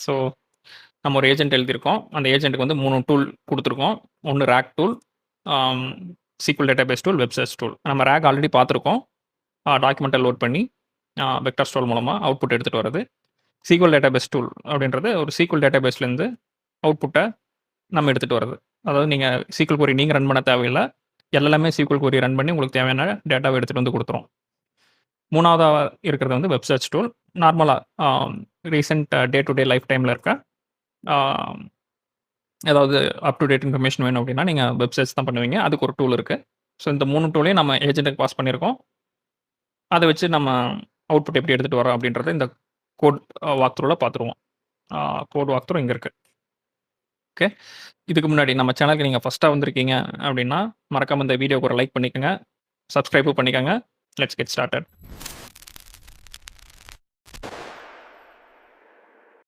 So நம்ம ஒரு agent எழுதியிருக்கோம். அந்த ஏஜென்ட்டுக்கு வந்து 3 டூல் குடுத்துருக்கோம். ஒண்ணு ராக் டூல், ஆம் SQL database tool, web search tool. நம்ம ராக் ஆல்ரெடி பார்த்துருக்கோம். டாக்குமெண்ட்ட லோட் பண்ணி, வெக்டர் ஸ்டோர் மூலமா அவுட்புட் எடுத்துட்டு வரது. SQL டேட்டாபேஸ் டூல் அப்படின்றது ஒரு SQL டேட்டாபேஸ்லேருந்து அவுட்புட்ட நம்ம எடுத்துட்டு வரது. அதாவது நீங்க SQL query நீங்க ரன் பண்ண தேவையில்ல. எல்எல்எம்மே SQL query ரன் பண்ணி உங்களுக்கு தேவையான டேட்டாவ எடுத்துட்டு வந்து குடுத்துரும். 3வதா இருக்கிறது வந்து வெப் சர்ச் டூல். நார்மலா recent day to day life டைம்ல இருக்க ஆ ஏதாவது அப் டு டேட் இன்ஃபர்மேஷன் வேணும் அப்படின்னா, நீங்க வெப் சர்ச் தான் பண்ணுவீங்க. அதுக்கு ஒரு டூல் இருக்கு. ஸோ இந்த 3 டூலையும் நம்ம ஏஜென்ட்டுக்கு பாஸ் பண்ணியிருக்கோம். அத வச்சு நம்ம அவுட்புட் எப்படி எடுத்துட்டு வரோம் அப்படின்றத இந்த கோட் வாக் த்ரூல பார்த்துருவோம். கோட் வாக் த்ரூ இங்க இருக்கு. ஓகே. இதுக்கு முன்னாடி நம்ம சேனலுக்கு நீங்க ஃபர்ஸ்ட்டா வந்திருக்கீங்க அப்படின்னா, மறக்காம இந்த வீடியோக்கு ஒரு லைக் பண்ணிக்கங்க. சப்ஸ்கிரைபும் பண்ணிக்கங்க. Let's get started.